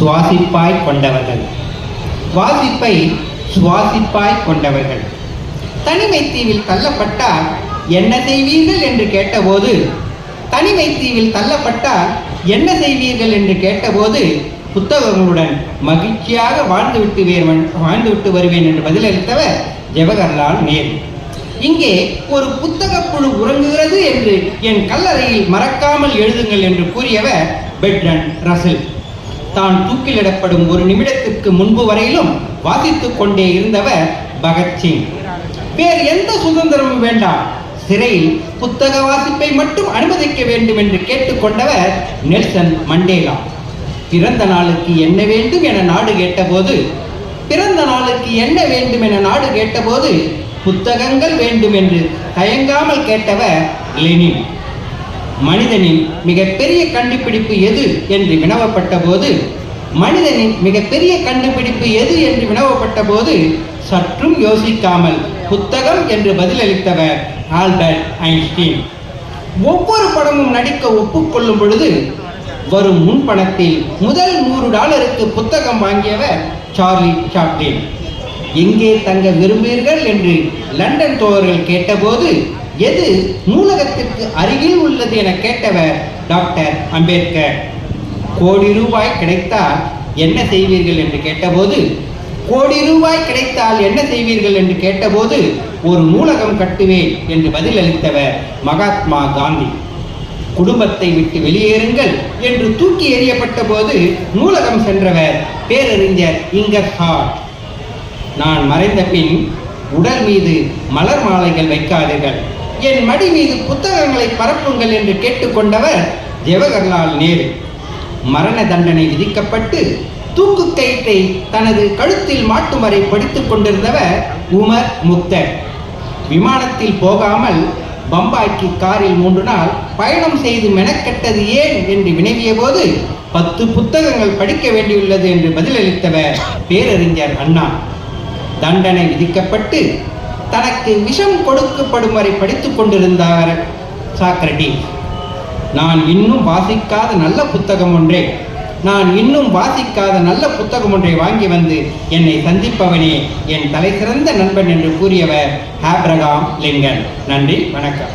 சுவாசிப்பாய் கொண்டவர்கள். வாசிப்பை சுவாசிப்பாய் கொண்டவர்கள். தனிமை தீவில் தள்ளப்பட்டால் என்ன செய்வீர்கள் என்று கேட்டபோது புத்தகங்களுடன் மகிழ்ச்சியாக வாழ்ந்துவிட்டு வருவேன் என்று பதிலளித்தவர் ஜவஹர்லால் நேரு. இங்கே ஒரு புத்தகப்புழு உறங்குகிறது என்று என் கல்லறையில் மறக்காமல் எழுதுங்கள் என்று கூறியவர் பெர்ட்ரண்ட் ரசல். தான் தூக்கிலிடப்படும் ஒரு நிமிடத்திற்கு முன்பு வரையிலும் வாசித்துக் கொண்டே இருந்தவர் பகத்சிங். வேறு எந்த சுதந்திரமும் வேண்டாம், சிறையில் புத்தக வாசிப்பை மட்டும் அனுமதிக்க வேண்டும் என்று கேட்டுக்கொண்டவர் நெல்சன் மண்டேலா. பிறந்த நாளுக்கு என்ன வேண்டும் என நாடு கேட்டபோது புத்தகங்கள் வேண்டும் என்று தயங்காமல் கேட்டவர் லெனின். மனிதனின் மிகப்பெரிய கண்டுபிடிப்பு எது என்று வினவப்பட்ட போது சற்றும் யோசிக்காமல் புத்தகம் என்று பதிலளித்தவர் ஆல்பர்ட் ஐன்ஸ்டீன். ஒவ்வொரு படமும் நடிக்க ஒப்புக்கொள்ளும் பொழுது வரும் முன்பணத்தில் முதல் $100 புத்தகம் வாங்கியவர் சார்லி சாப்ளின். எங்கே தங்க விரும்புவீர்கள் என்று லண்டன் தோழர்கள் கேட்டபோது எது நூலகத்திற்கு அருகில் உள்ளது என கேட்டவர் டாக்டர் அம்பேத்கர். கோடி ரூபாய் கிடைத்தால் என்ன செய்வீர்கள் என்று கேட்டபோது ஒரு நூலகம் கட்டுவேன் என்று பதிலளித்தவர் மகாத்மா காந்தி. குடும்பத்தை விட்டு வெளியேறுங்கள் என்று தூக்கி எறியப்பட்ட போது நூலகம் சென்றவர் பேரறிஞர் இங்கர்ஹார்ட். நான் மறைந்த பின் உடல் மீது மலர் மாலைகள் வைக்காதீர்கள், என் மடி மீது புத்தகங்களை பரப்புங்கள் என்று கேட்டுக்கொண்டவர் ஜவஹர்லால் நேரு. மரண தண்டனை விதிக்கப்பட்டு தூக்கு கயிற்றை தனது கழுத்தில் மாட்டும் வரை படித்துக் கொண்டிருந்தவர் உமர் முக்தர். விமானத்தில் போகாமல் பம்பாய்க்கு காரில் 3 நாள் பயணம் செய்து மெனக்கெட்டது ஏன் என்று வினவிய போது 10 புத்தகங்கள் படிக்க வேண்டியுள்ளது என்று பதிலளித்தவர் பேரறிஞர் அண்ணா. தண்டனை விதிக்கப்பட்டு தனக்கு விஷம் கொடுக்கப்படும் வரை படித்துக் கொண்டிருந்தவர் சாக்ரட்டிஸ். நான் இன்னும் வாசிக்காத நல்ல புத்தகம் ஒன்றை வாங்கி வந்து என்னை சந்திப்பவனே என் தலை சிறந்த நண்பன் என்று கூறியவர் ஆபிரகாம் லிங்கன். நன்றி, வணக்கம்.